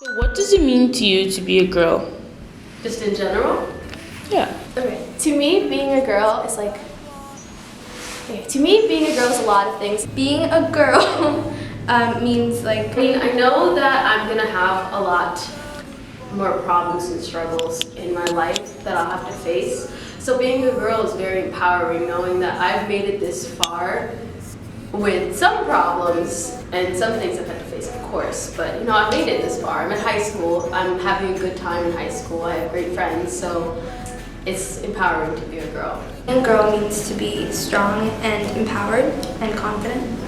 So what does it mean to you to be a girl? Just in general? Yeah. Okay, to me, being a girl is like. Okay, to me, being a girl is a lot of things. Being a girl means like. I know that I'm gonna have a lot more problems and struggles in my life that I'll have to face. So being a girl is very empowering, knowing that I've made it this far with some problems and some things I've had to face, of course. But you know, I've made it this far. I'm in high school. I'm having a good time in high school. I have great friends, so it's empowering to be a girl. Being a girl means to be strong and empowered and confident.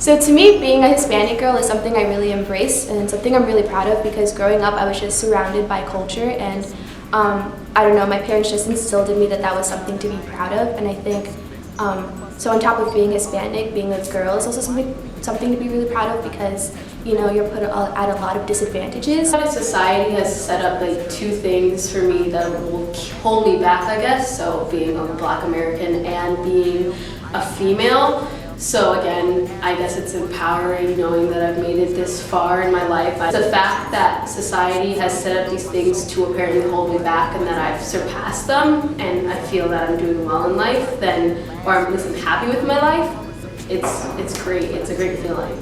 So to me, being a Hispanic girl is something I really embrace and something I'm really proud of because growing up I was just surrounded by culture and I don't know, my parents just instilled in me that that was something to be proud of, and I think so on top of being Hispanic, being a girl is also something to be really proud of because you know you're put at a lot of disadvantages. Society has set up like two things for me that will hold me back, I guess. So being a Black American and being a female. So again, I guess it's empowering knowing that I've made it this far in my life. The fact that society has set up these things to apparently hold me back and that I've surpassed them and I feel that I'm doing well in life, or at least I'm happy with my life, it's great. It's a great feeling.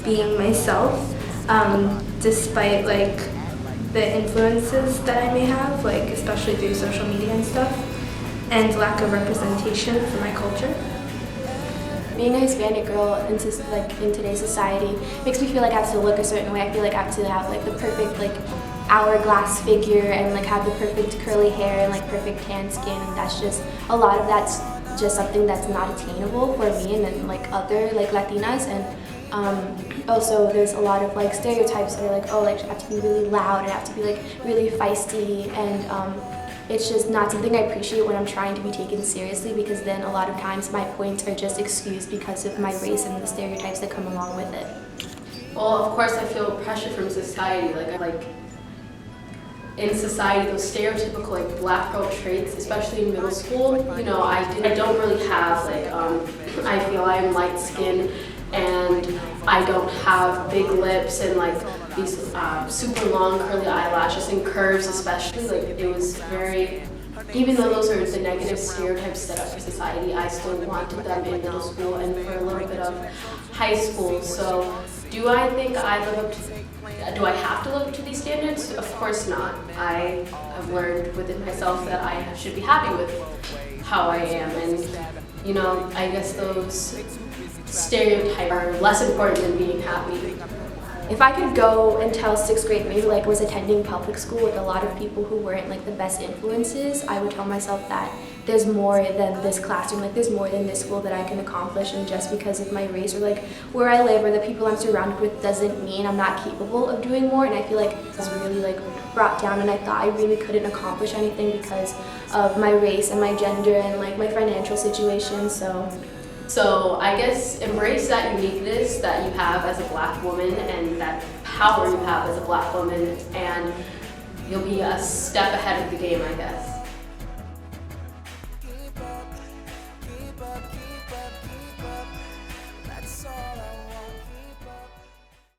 Being myself, despite like the influences that I may have, like especially through social media and stuff, and lack of representation for my culture. Being a Hispanic girl in today's society makes me feel like I have to look a certain way. I feel like I have to have like the perfect like hourglass figure and like have the perfect curly hair and like perfect tan skin, and that's just a lot of that's just something that's not attainable for me and then like other like Latinas. And also there's a lot of like stereotypes that are like, oh, like you have to be really loud and have to be like really feisty, and it's just not something I appreciate when I'm trying to be taken seriously, because then a lot of times my points are just excused because of my race and the stereotypes that come along with it. Well, of course I feel pressure from society, like in society, those stereotypical like Black girl traits, especially in middle school, you know, I don't really have like, I feel I'm light skinned and I don't have big lips and like these super long curly eyelashes and curves, especially. Like it was very, even though those are the negative stereotypes set up for society, I still wanted them in middle school and for a little bit of high school. So do I think do I have to live up to these standards? Of course not. I have learned within myself that I should be happy with how I am, and you know, I guess those stereotypes are less important than being happy. If I could go and tell 6th grade me like was attending public school with a lot of people who weren't like the best influences, I would tell myself that there's more than this classroom, like there's more than this school that I can accomplish, and just because of my race or like where I live or the people I'm surrounded with doesn't mean I'm not capable of doing more. And I feel like this was really like brought down, and I thought I really couldn't accomplish anything because of my race and my gender and like my financial situation. So I guess embrace that uniqueness that you have as a Black woman and that power you have as a Black woman, and you'll be a step ahead of the game, I guess.